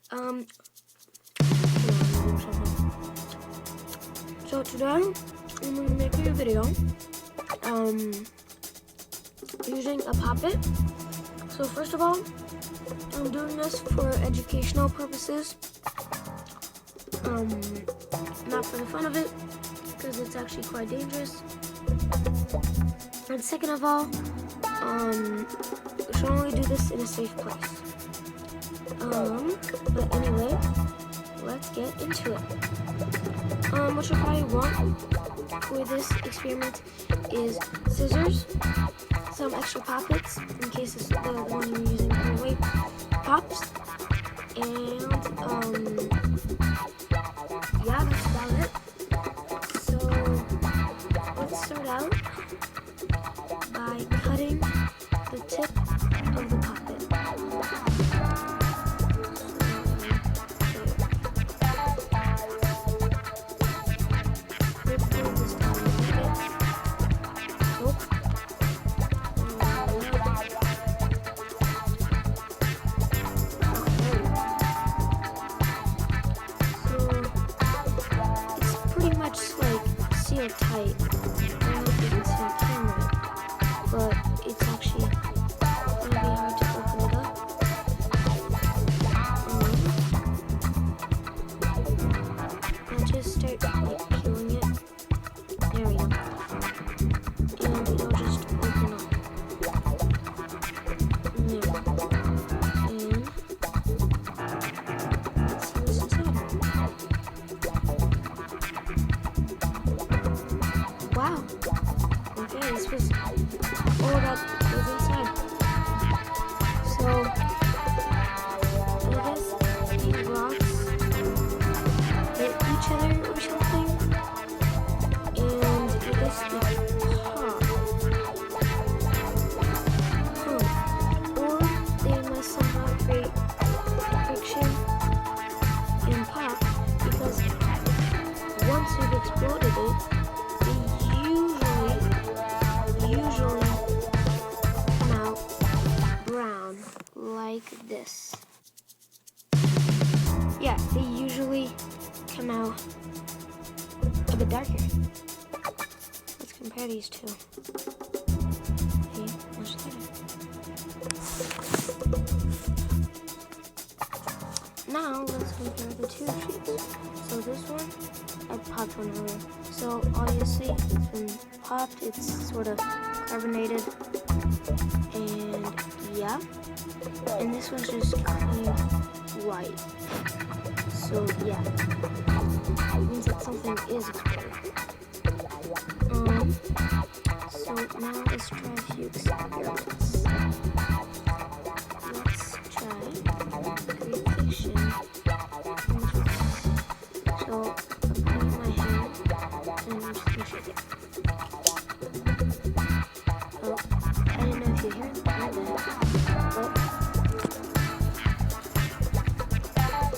So today I'm going to make a video using a puppet. So first of all, I'm doing this for educational purposes, not for the fun of it, because it's actually quite dangerous. And second of all, we should only do this in a safe place. But anyway, let's get into it. What you probably want for this experiment is scissors, some extra poppets in case the one you're using anyway pops, and yeah, that's about it. So let's start out by cutting the tip of the poppet. Tight. I don't know if you can see on camera, but it's actually going to be hard to open it up. And just start like peeling it. There we go. And it'll just open up. There. And let's see what's inside. Wow. Okay, this was all that was inside. So, I guess these rocks hit each other or something, and I guess they pop. Or they must somehow create friction and pop, because once you've exploded it, usually come out brown like this. Yeah, they usually come out a bit darker. Let's compare these two. See, much lighter. Now let's compare the two sheets. So this one, I popped one earlier. So obviously it's been popped, it's sort of carbonated, and yeah. And this one's just clean white. So yeah, it means that something is exploding. So now let's try a few experiments. Let's try create fiction. So I'm putting my hand and I'm just gonna shake it. Oh, I didn't know if you heard that, but it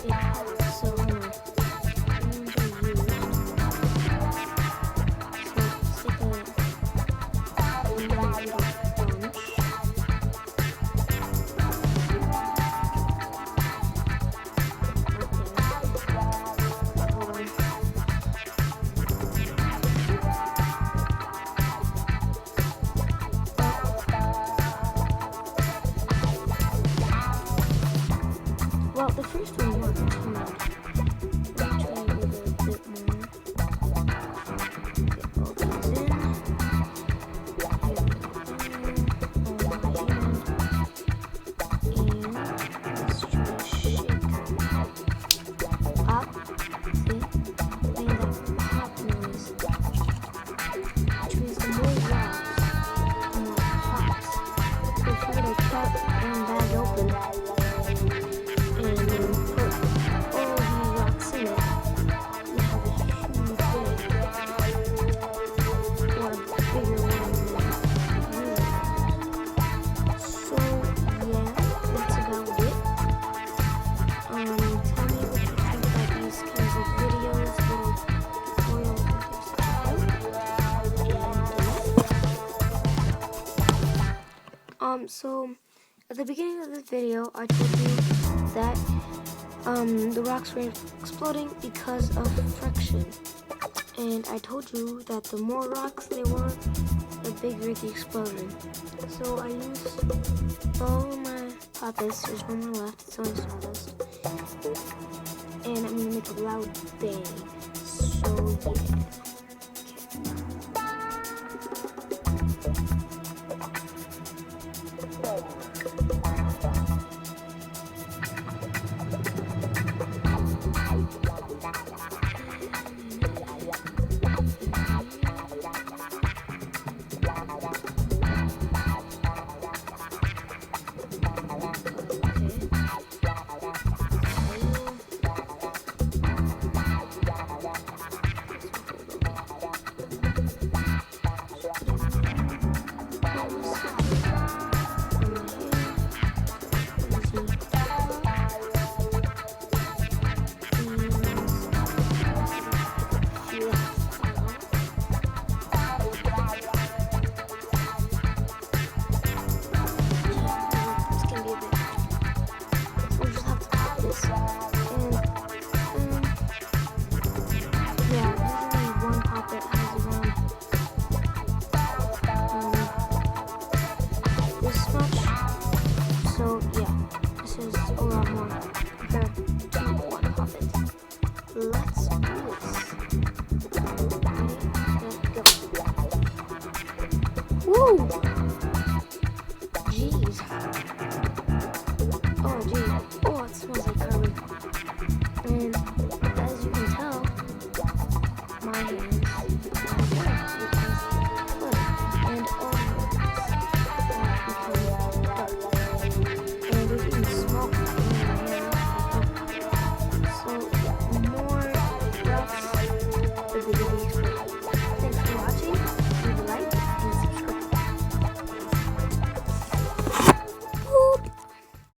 popped, so hands are used. So it's like a little bunch. Well, the first one worked. Let me try with a bit more. Get all these in. Here we go. On my hand. And let's try to shake. Up. See? Playing that pop noise. Which means the more rocks, the more pops. So if you were to cut one bag open, and then put all these rocks in it, you have a huge bag, or a bigger one than usual. So yeah, that's about it. Tell me what you think about these kinds of videos, little tutorials and things like that. So at the beginning of this video, I told you that the rocks were exploding because of friction. And I told you that the more rocks they were, the bigger the explosion. So I used all my poppets. There's one more left. It's only sawdust. And I'm gonna make a loud bang. So yeah.